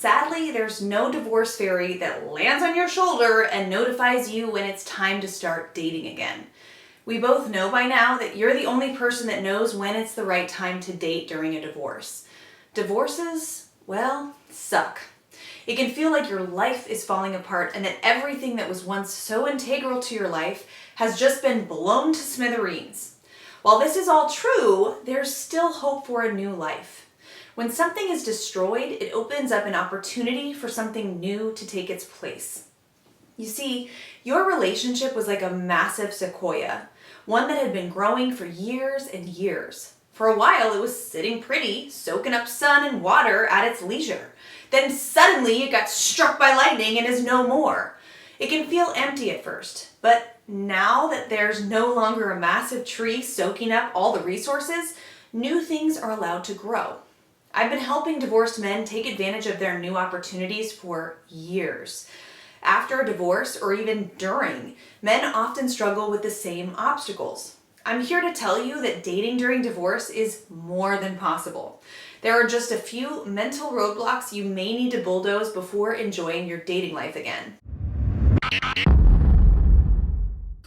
Sadly, there's no divorce fairy that lands on your shoulder and notifies you when it's time to start dating again. We both know by now that you're the only person that knows when it's the right time to date during a divorce. Divorces, well, suck. It can feel like your life is falling apart and that everything that was once so integral to your life has just been blown to smithereens. While this is all true, there's still hope for a new life. When something is destroyed, it opens up an opportunity for something new to take its place. You see, your relationship was like a massive sequoia, one that had been growing for years and years. For a while, it was sitting pretty, soaking up sun and water at its leisure. Then suddenly it got struck by lightning and is no more. It can feel empty at first, but now that there's no longer a massive tree soaking up all the resources, new things are allowed to grow. I've been helping divorced men take advantage of their new opportunities for years. After a divorce, or even during, men often struggle with the same obstacles. I'm here to tell you that dating during divorce is more than possible. There are just a few mental roadblocks you may need to bulldoze before enjoying your dating life again.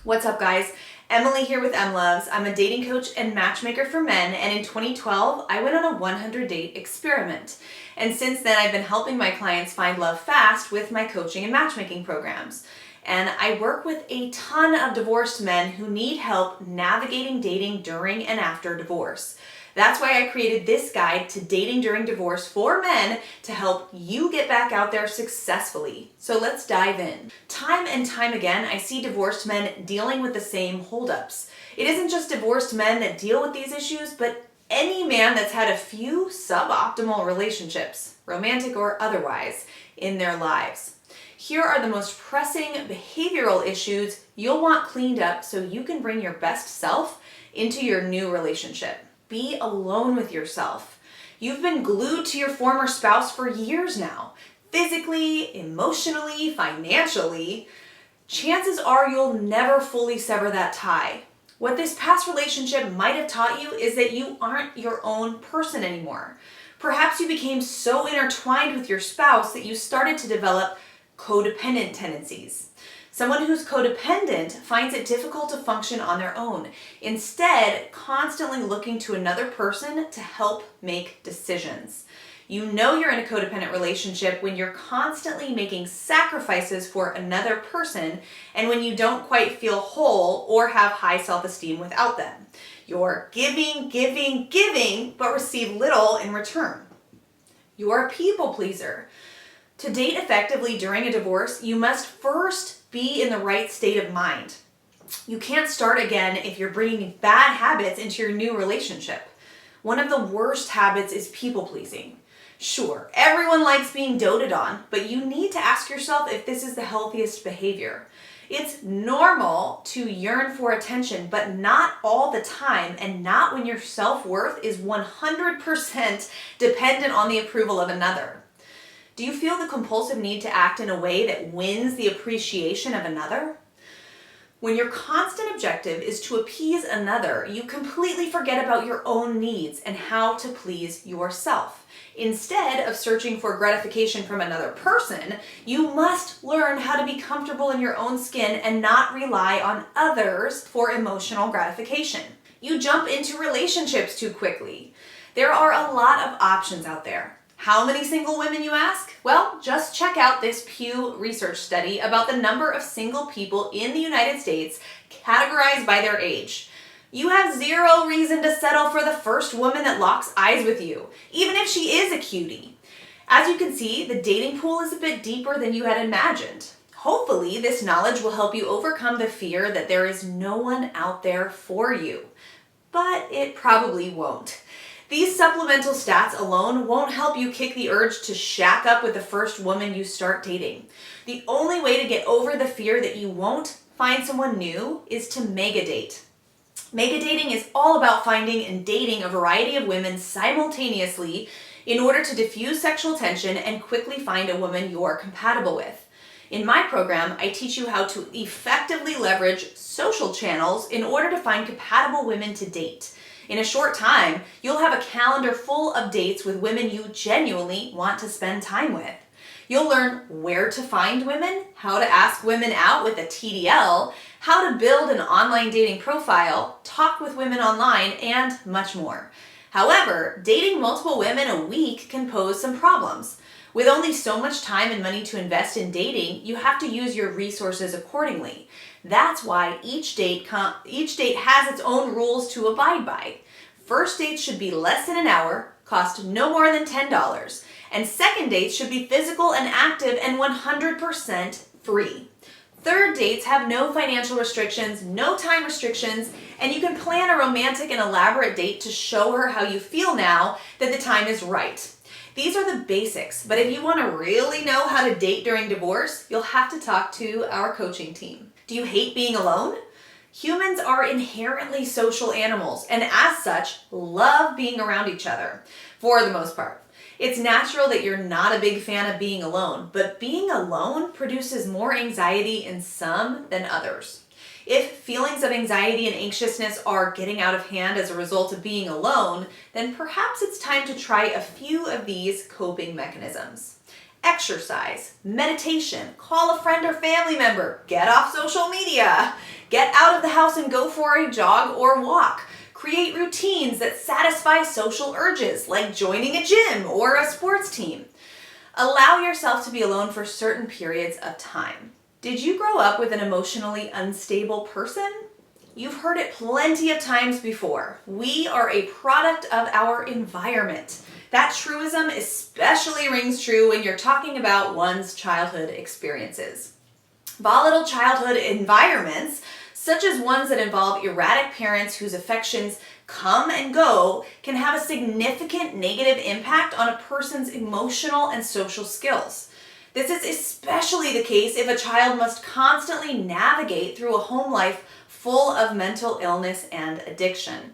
What's up, guys? Emyli here with Emlovz. I'm a dating coach and matchmaker for men, and in 2012, I went on a 100-date experiment. And since then, I've been helping my clients find love fast with my coaching and matchmaking programs. And I work with a ton of divorced men who need help navigating dating during and after divorce. That's why I created this guide to dating during divorce for men to help you get back out there successfully. So let's dive in. Time and time again, I see divorced men dealing with the same holdups. It isn't just divorced men that deal with these issues, but any man that's had a few suboptimal relationships, romantic or otherwise, in their lives. Here are the most pressing behavioral issues you'll want cleaned up so you can bring your best self into your new relationship. Be alone with yourself. You've been glued to your former spouse for years now. Physically, emotionally, financially. Chances are you'll never fully sever that tie. What this past relationship might have taught you is that you aren't your own person anymore. Perhaps you became so intertwined with your spouse that you started to develop codependent tendencies. Someone who's codependent finds it difficult to function on their own, instead constantly looking to another person to help make decisions. You know you're in a codependent relationship when you're constantly making sacrifices for another person and when you don't quite feel whole or have high self-esteem without them. You're giving, giving, giving, but receive little in return. You're a people pleaser. To date effectively during a divorce, you must first be in the right state of mind. You can't start again if you're bringing bad habits into your new relationship. One of the worst habits is people pleasing. Sure, everyone likes being doted on, but you need to ask yourself if this is the healthiest behavior. It's normal to yearn for attention, but not all the time, and not when your self-worth is 100% dependent on the approval of another. Do you feel the compulsive need to act in a way that wins the appreciation of another? When your constant objective is to appease another, you completely forget about your own needs and how to please yourself. Instead of searching for gratification from another person, you must learn how to be comfortable in your own skin and not rely on others for emotional gratification. You jump into relationships too quickly. There are a lot of options out there. How many single women, you ask? Well, just check out this Pew Research study about the number of single people in the United States categorized by their age. You have zero reason to settle for the first woman that locks eyes with you, even if she is a cutie. As you can see, the dating pool is a bit deeper than you had imagined. Hopefully, this knowledge will help you overcome the fear that there is no one out there for you. But it probably won't. These supplemental stats alone won't help you kick the urge to shack up with the first woman you start dating. The only way to get over the fear that you won't find someone new is to mega date. Mega dating is all about finding and dating a variety of women simultaneously in order to diffuse sexual tension and quickly find a woman you're compatible with. In my program, I teach you how to effectively leverage social channels in order to find compatible women to date. In a short time, you'll have a calendar full of dates with women you genuinely want to spend time with. You'll learn where to find women, how to ask women out with a TDL, how to build an online dating profile, talk with women online, and much more. However, dating multiple women a week can pose some problems. With only so much time and money to invest in dating, you have to use your resources accordingly. That's why each date has its own rules to abide by. First dates should be less than an hour, cost no more than $10, and second dates should be physical and active and 100% free. Third dates have no financial restrictions, no time restrictions, and you can plan a romantic and elaborate date to show her how you feel now that the time is right. These are the basics, but if you want to really know how to date during divorce, you'll have to talk to our coaching team. Do you hate being alone? Humans are inherently social animals, and as such, love being around each other, for the most part. It's natural that you're not a big fan of being alone, but being alone produces more anxiety in some than others. If feelings of anxiety and anxiousness are getting out of hand as a result of being alone, then perhaps it's time to try a few of these coping mechanisms. Exercise, meditation, call a friend or family member, get off social media, get out of the house and go for a jog or walk. Create routines that satisfy social urges, like joining a gym or a sports team. Allow yourself to be alone for certain periods of time. Did you grow up with an emotionally unstable person? You've heard it plenty of times before. We are a product of our environment. That truism especially rings true when you're talking about one's childhood experiences. Volatile childhood environments, such as ones that involve erratic parents whose affections come and go, can have a significant negative impact on a person's emotional and social skills. This is especially the case if a child must constantly navigate through a home life full of mental illness and addiction.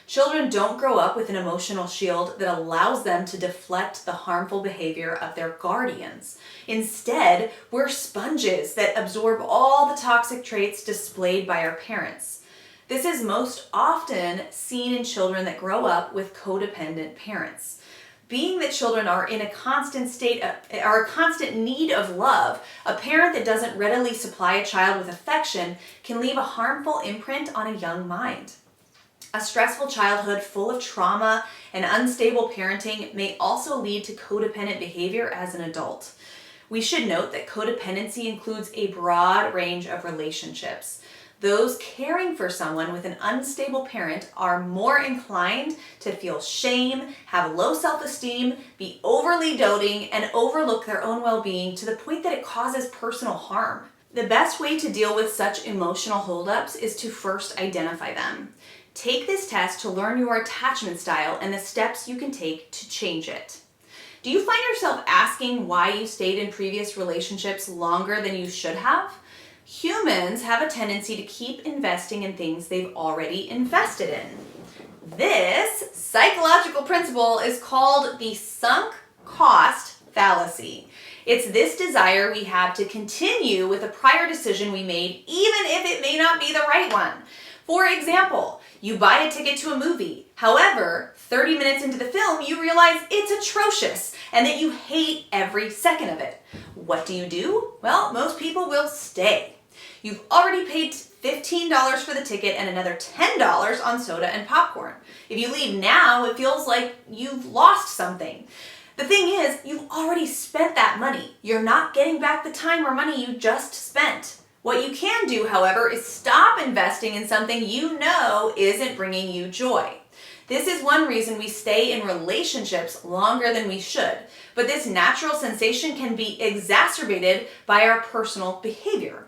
Children don't grow up with an emotional shield that allows them to deflect the harmful behavior of their guardians. Instead, we're sponges that absorb all the toxic traits displayed by our parents. This is most often seen in children that grow up with codependent parents. Being that children are in a constant need of love, a parent that doesn't readily supply a child with affection can leave a harmful imprint on a young mind. A stressful childhood full of trauma and unstable parenting may also lead to codependent behavior as an adult. We should note that codependency includes a broad range of relationships. Those caring for someone with an unstable parent are more inclined to feel shame, have low self-esteem, be overly doting, and overlook their own well-being to the point that it causes personal harm. The best way to deal with such emotional holdups is to first identify them. Take this test to learn your attachment style and the steps you can take to change it. Do you find yourself asking why you stayed in previous relationships longer than you should have? Humans have a tendency to keep investing in things they've already invested in. This psychological principle is called the sunk cost fallacy. It's this desire we have to continue with a prior decision we made, even if it may not be the right one. For example, you buy a ticket to a movie. However, 30 minutes into the film, you realize it's atrocious and that you hate every second of it. What do? Well, most people will stay. You've already paid $15 for the ticket and another $10 on soda and popcorn. If you leave now, it feels like you've lost something. The thing is, you've already spent that money. You're not getting back the time or money you just spent. What you can do, however, is stop investing in something you know isn't bringing you joy. This is one reason we stay in relationships longer than we should, but this natural sensation can be exacerbated by our personal behavior.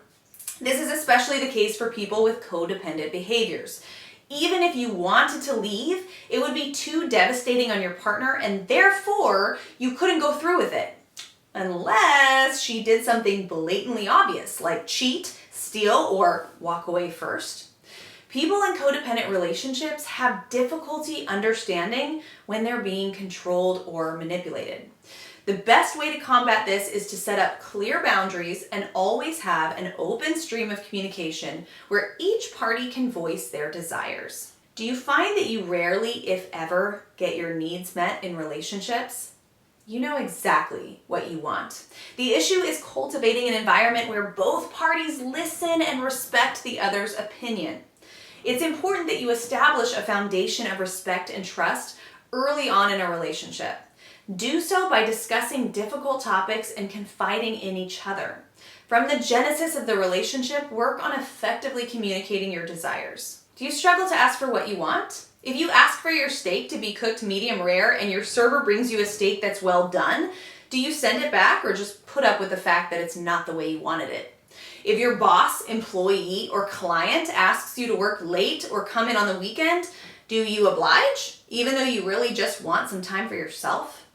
This is especially the case for people with codependent behaviors. Even if you wanted to leave, it would be too devastating on your partner and therefore you couldn't go through with it. Unless she did something blatantly obvious, like cheat, steal, or walk away first. People in codependent relationships have difficulty understanding when they're being controlled or manipulated. The best way to combat this is to set up clear boundaries and always have an open stream of communication where each party can voice their desires. Do you find that you rarely, if ever, get your needs met in relationships? You know exactly what you want. The issue is cultivating an environment where both parties listen and respect the other's opinion. It's important that you establish a foundation of respect and trust early on in a relationship. Do so by discussing difficult topics and confiding in each other. From the genesis of the relationship, work on effectively communicating your desires. Do you struggle to ask for what you want? If you ask for your steak to be cooked medium rare and your server brings you a steak that's well done, do you send it back or just put up with the fact that it's not the way you wanted it? If your boss, employee, or client asks you to work late or come in on the weekend, do you oblige, even though you really just want some time for yourself?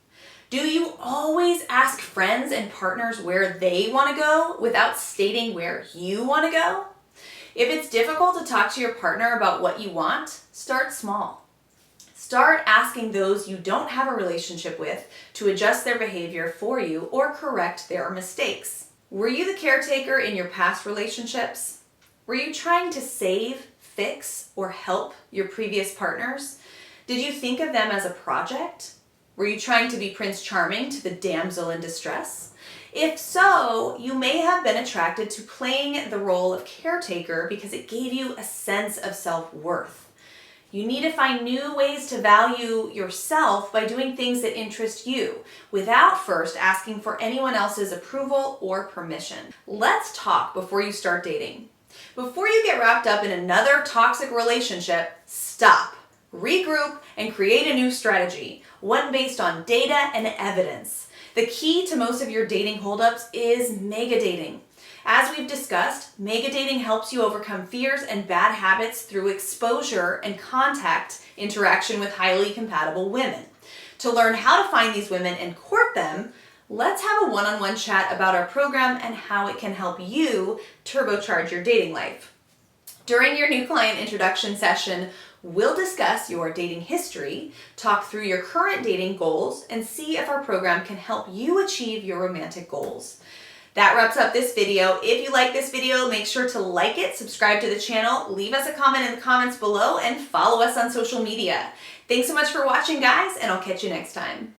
Do you always ask friends and partners where they want to go without stating where you want to go? If it's difficult to talk to your partner about what you want, start small. Start asking those you don't have a relationship with to adjust their behavior for you or correct their mistakes. Were you the caretaker in your past relationships? Were you trying to save, fix, or help your previous partners? Did you think of them as a project? Were you trying to be Prince Charming to the damsel in distress? If so, you may have been attracted to playing the role of caretaker because it gave you a sense of self-worth. You need to find new ways to value yourself by doing things that interest you, without first asking for anyone else's approval or permission. Let's talk before you start dating. Before you get wrapped up in another toxic relationship, stop, regroup, and create a new strategy, one based on data and evidence. The key to most of your dating holdups is mega dating. As we've discussed, mega dating helps you overcome fears and bad habits through exposure and contact interaction with highly compatible women. To learn how to find these women and court them, let's have a one-on-one chat about our program and how it can help you turbocharge your dating life. During your new client introduction session, we'll discuss your dating history, talk through your current dating goals, and see if our program can help you achieve your romantic goals. That wraps up this video. If you like this video, make sure to like it, subscribe to the channel, leave us a comment in the comments below, and follow us on social media. Thanks so much for watching, guys, and I'll catch you next time.